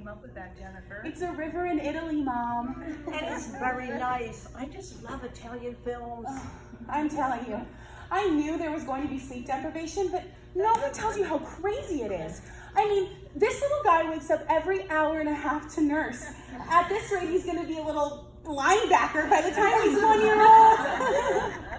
up with that, Jennifer? It's a river in Italy, Mom. And it's very nice. I just love Italian films. I'm telling you, I knew there was going to be sleep deprivation, but no one tells you how crazy it is. I mean, this little guy wakes up every hour and a half to nurse. At this rate, he's going to be a little linebacker by the time he's 1 year old.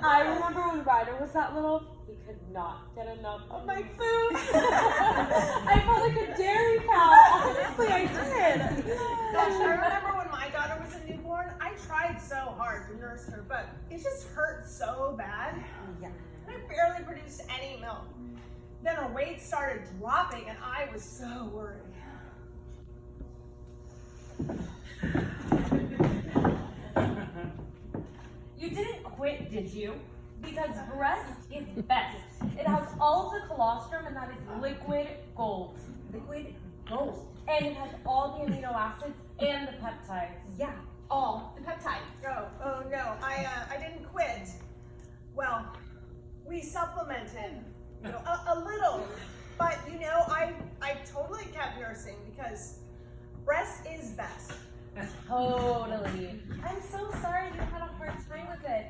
I remember when Ryder was that little, he could not get enough of my food. I felt like a dairy cow. Honestly, I did. Gosh, I remember when my daughter was a newborn, I tried so hard to nurse her, but it just hurt so bad. Yeah. I barely produced any milk. Then her weight started dropping and I was so worried. You didn't quit, did you? Because breast is best. It has all of the colostrum and that is liquid gold. Liquid gold. And it has all the amino acids and the peptides. Yeah, all the peptides. Oh no, I didn't quit. Well, we supplemented, a little, but I totally kept nursing because breast is best. Totally. I'm so sorry you had a hard time with it.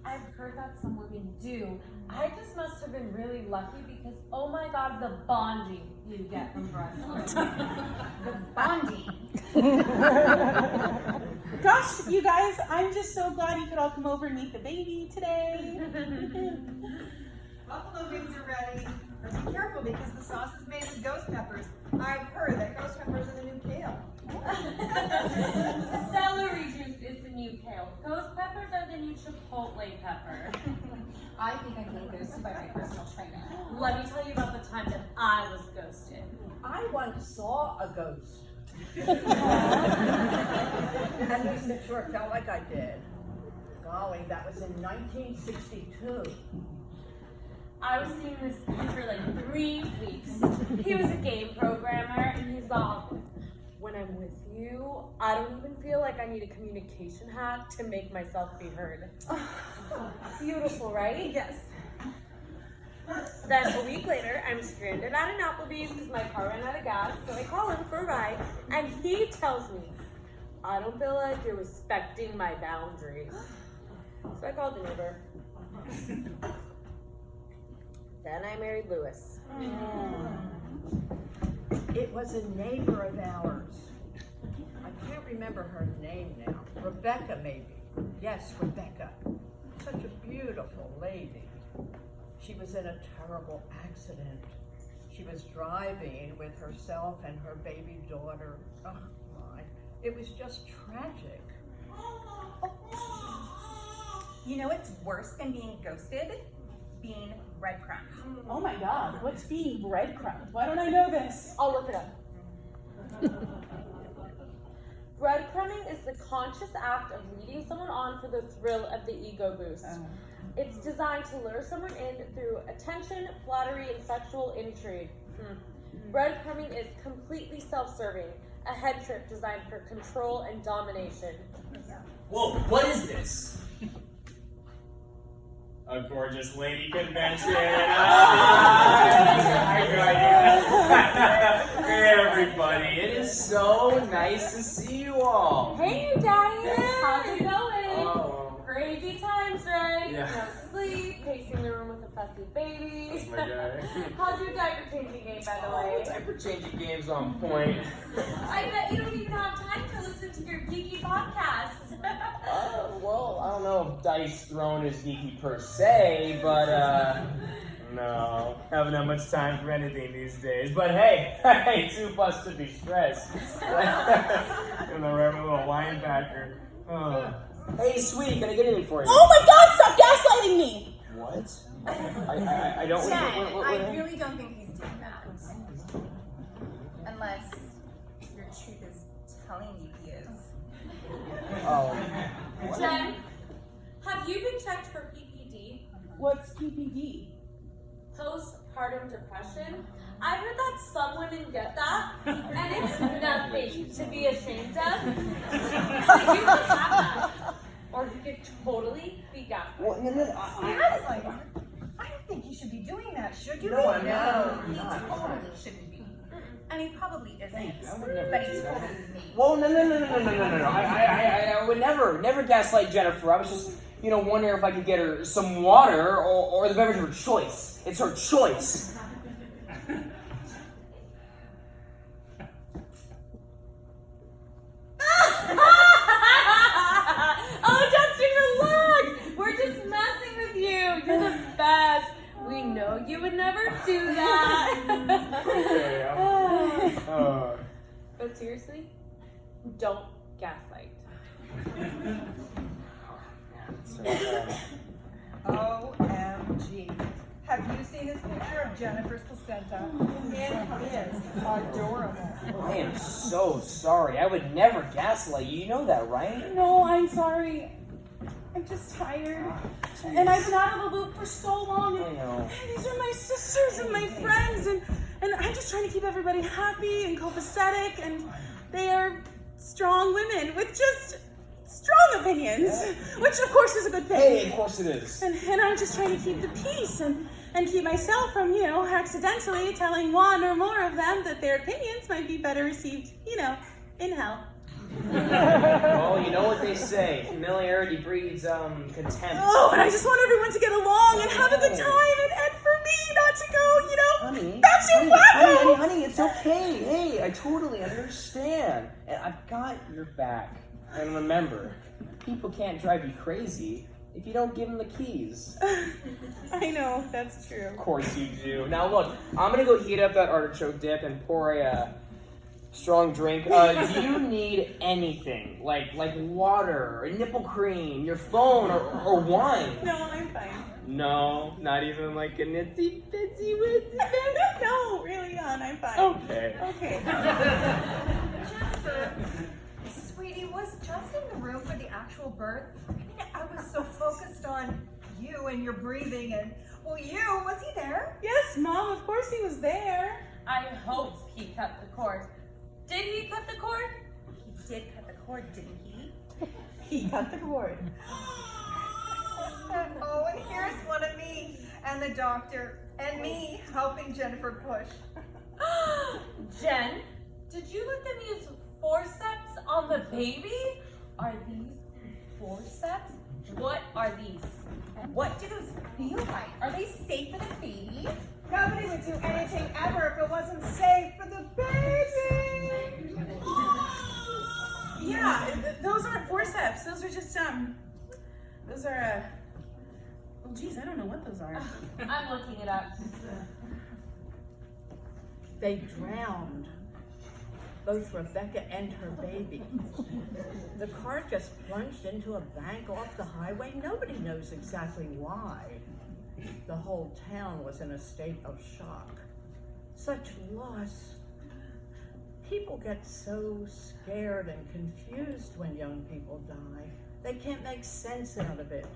I've heard that some women do. I just must have been really lucky because, oh my God, the bonding you get from breast milk. The bonding. Gosh, you guys, I'm just so glad you could all come over and meet the baby today. Buffalo wings are ready. But be careful because the sauce is made with ghost peppers. I've heard that ghost peppers are the new kale. Celery juice is the new kale. Ghost peppers are the new chipotle pepper. I think I'm being ghosted by my personal trainer. Let me tell you about the time that I was ghosted. I once saw a ghost. At least it sure felt like I did. Golly, that was in 1962. I was seeing this kid for like 3 weeks. He was a game programmer, and he's all, when I'm with you, I don't even feel like I need a communication hack to make myself be heard. Beautiful, right? Yes. Then a week later, I'm stranded at an Applebee's because my car ran out of gas, so I call him for a ride, and he tells me, I don't feel like you're respecting my boundaries. So I called an Uber. Then I married Lewis. It was a neighbor of ours. I can't remember her name now. Rebecca, maybe. Yes, Rebecca. Such a beautiful lady. She was in a terrible accident. She was driving with herself and her baby daughter. Oh my, it was just tragic. You know what's worse than being ghosted? Being breadcrumbed. Oh my God, what's being breadcrumbed? Why don't I know this? I'll look it up. Breadcrumbing is the conscious act of leading someone on for the thrill of the ego boost. It's designed to lure someone in through attention, flattery, and sexual intrigue. Breadcrumbing is completely self-serving, a head trick designed for control and domination. Whoa, what is this? A gorgeous lady convention. Hey everybody, it is so nice to see you all. Hey, you Daddy! How's it going? Oh. Crazy times, right? Yeah. No sleep, pacing the room with a fussy baby. That's my guy. How's your diaper changing game, by the way? Diaper changing game's on point. I bet you don't even have time to listen to your geeky podcast. Well, I don't know if dice throwing is geeky per se, but no, haven't had much time for anything these days. But hey, too busted to be stressed. You know, right, my little linebacker. Hey, sweetie, can I get anything for you? Oh my God, stop gaslighting me! What? I don't. Jen, what- I really don't think he's doing that. Unless your truth is telling you he is. Oh. Jen, have you been checked for PPD? What's PPD? Postpartum depression? I heard that some women get that, and it's nothing to be ashamed of. You could have that, or you could totally be gaslighted. Well, no, Gaslighting? I don't think you should be doing that, should you? No, I'm No, not. he totally shouldn't be. And he probably isn't. Thank you. I would never But do he that. totally me. Whoa, no. I would never gaslight Jennifer. I was just, wondering if I could get her some water or the beverage of her choice. It's her choice. Oh, Justin, relax. We're just messing with you. You're the best. We know you would never do that. But seriously, don't gaslight. OMG. Have you seen this picture of Jennifer's placenta? It is adorable. I am so sorry. I would never gaslight you. You know that, right? No, I'm sorry. I'm just tired. And I've been out of the loop for so long. I know. And these are my sisters and my friends. And I'm just trying to keep everybody happy and copacetic. And they are strong women with just strong opinions. Which, of course, is a good thing. Hey, of course it is. And I'm just trying to keep the peace and keep myself from, accidentally telling one or more of them that their opinions might be better received, in hell. Well, you know what they say. Familiarity breeds contempt. Oh, and I just want everyone to get along and have a good time and for me not to go, Honey, back to wacko. honey, it's okay. Hey, I totally understand. And I've got your back. And remember, people can't drive you crazy if you don't give them the keys. I know, that's true. Of course you do. Now look, I'm gonna go heat up that artichoke dip and pour a strong drink. Do you need anything? Like water, or nipple cream, your phone, or wine? No, I'm fine. No, not even like a nitsy bitsy witsy bit? No, really, hon, I'm fine. Okay. Okay. Jennifer, sweetie, was Justin in the room for the actual birth? I mean, I was so focused on you and your breathing and, was he there? Yes, Mom, of course he was there. I hope he cut the cord. Did he cut the cord? He did cut the cord, didn't he? He cut the cord. Oh, and here's one of me and the doctor and me helping Jennifer push. Jen, did you let them use forceps on the baby? Are these forceps? What are these? What do those feel like? Are they safe for the baby? Nobody would do anything ever if it wasn't safe for the baby. Yeah, those aren't forceps. Those are just, those are, oh geez, I don't know what those are. I'm looking it up. They drowned both Rebecca and her baby. The car just plunged into a bank off the highway. Nobody knows exactly why. The whole town was in a state of shock. Such loss. People get so scared and confused when young people die. They can't make sense out of it.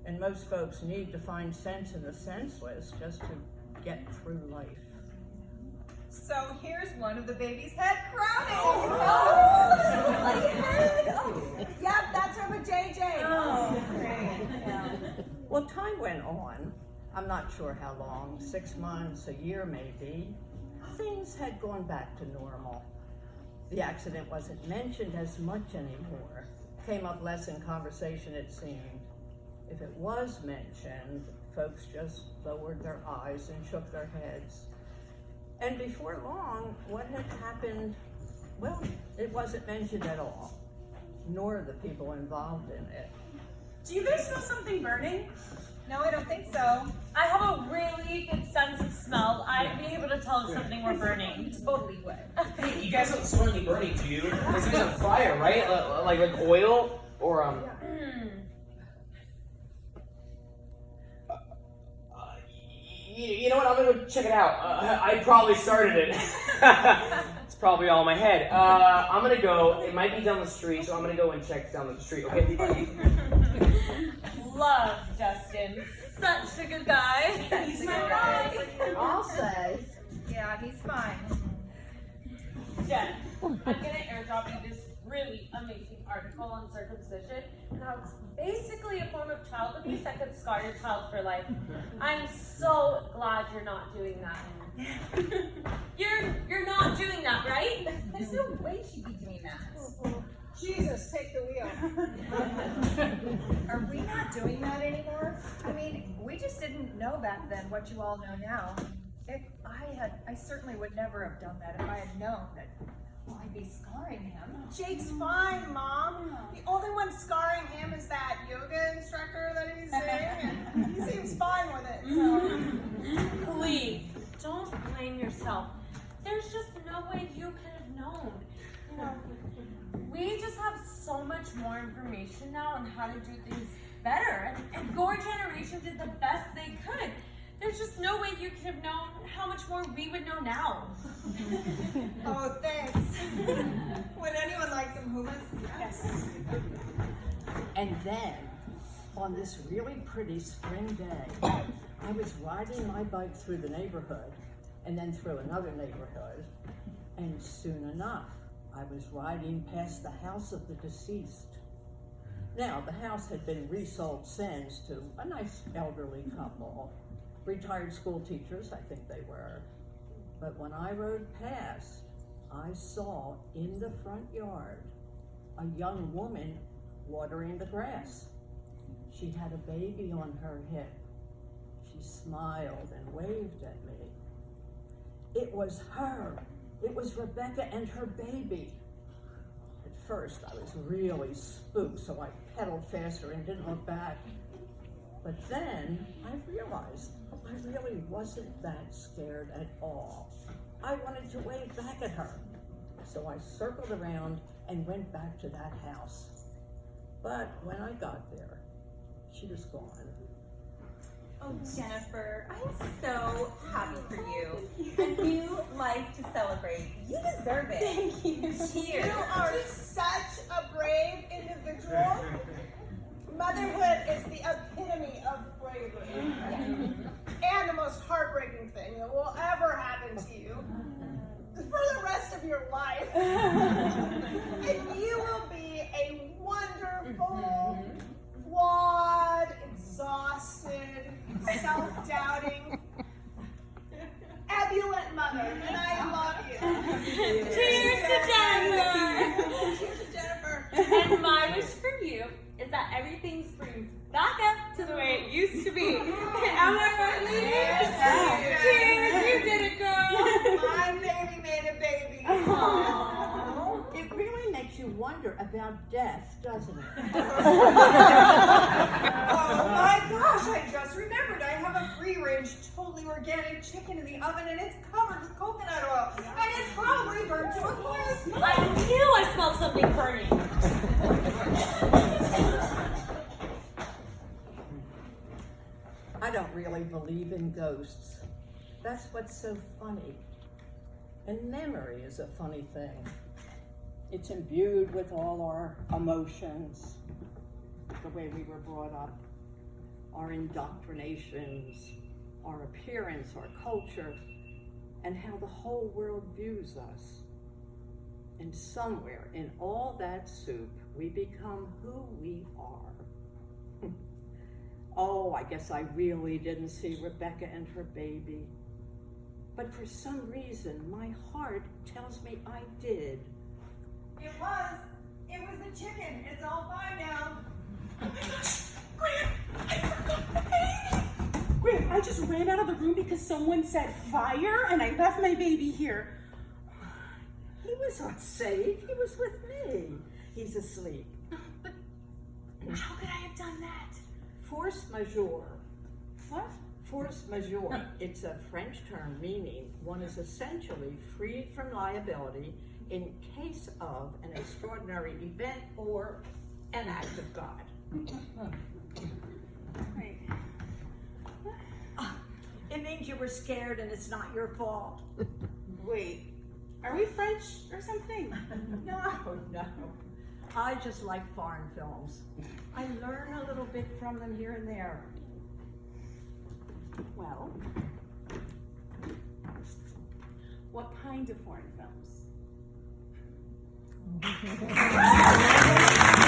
And most folks need to find sense in the senseless just to get through life. So here's one of the baby's head crowning. Yep, that's her with JJ. Oh, great. Well, time went on. I'm not sure how long, 6 months, a year maybe. Things had gone back to normal. The accident wasn't mentioned as much anymore. Came up less in conversation, it seemed. If it was mentioned, folks just lowered their eyes and shook their heads. And before long, what had happened, well, it wasn't mentioned at all, nor the people involved in it. Do you guys smell something burning? No, I don't think so. I have a really good sense of smell. I'd be able to tell if something were burning. Totally would. Hey, you guys don't smell any burning, do you? It's on fire, right? Like oil or You know what? I'm gonna go check it out. I probably started it. It's probably all in my head. I'm gonna go. It might be down the street, so I'm gonna go and check down the street. Okay. Love Justin. Such a good guy. He's my guy. I'll say. Yeah, he's fine. Jen, I'm gonna airdrop you this really amazing article on circumcision and how it's basically a form of child abuse that could scar your child for life. I'm so glad you're not doing that. You're not doing that, right? There's no way she'd be doing that. Jesus, take the wheel. Are we not doing that anymore? I mean, we just didn't know back then what you all know now. If I certainly would never have done that if I had known that, well, I'd be scarring him. Jake's fine, Mom. The only one scarring him is that yoga instructor that he's seeing, and he seems fine with it. So. Please, don't blame yourself. There's just no way you could have known. You know, we just have so much more information now on how to do things better, and your generation did the best they could. There's just no way you could have known how much more we would know now. Oh, thanks. Would anyone like some hummus? Yes. And then, on this really pretty spring day, I was riding my bike through the neighborhood, and then through another neighborhood, and soon enough, I was riding past the house of the deceased. Now, the house had been resold since to a nice elderly couple, retired school teachers, I think they were. But when I rode past, I saw in the front yard a young woman watering the grass. She had a baby on her hip. She smiled and waved at me. It was her. It was Rebecca and her baby. At first, I was really spooked, so I pedaled faster and didn't look back. But then I realized I really wasn't that scared at all. I wanted to wave back at her. So I circled around and went back to that house. But when I got there, she was gone. Oh, Jennifer, I'm so happy for you. A new life to celebrate. You deserve it. Thank you. Cheers. You are such a brave individual. Motherhood is the epitome of bravery. And the most heartbreaking thing that will ever happen to you for the rest of your life. And you will be a wonderful, flawed, exhausted, self-doubting, ebullient mother. And I love you. Cheers to Jennifer! Cheers to Jennifer. And my wish for you is that everything springs back up to the way it used to be. Am I right, ladies? Yes. Cheers! You did it, girl! My baby made a baby. Aww. It really makes you wonder about death, doesn't it? Oh my gosh, I just remembered I have a free-range, totally organic chicken in the oven and it's covered with coconut oil. And it's probably burnt to a crisp. I knew I smelled something burning. I don't really believe in ghosts. That's what's so funny. And memory is a funny thing. It's imbued with all our emotions, the way we were brought up, our indoctrinations, our appearance, our culture, and how the whole world views us. And somewhere in all that soup, we become who we are. Oh, I guess I really didn't see Rebecca and her baby. But for some reason, my heart tells me I did. It was the chicken. It's all fine now. Oh my gosh, Graham, I forgot the baby. Graham, I just ran out of the room because someone said fire and I left my baby here. He was not safe. He was with me. He's asleep. But how could I have done that? Force majeure. What? Force majeure. It's a French term meaning one is essentially freed from liability in case of an extraordinary event or an act of God. Right. It means you were scared and it's not your fault. Wait, are we French or something? No. I just like foreign films. I learn a little bit from them here and there. Well, what kind of foreign films? Bye.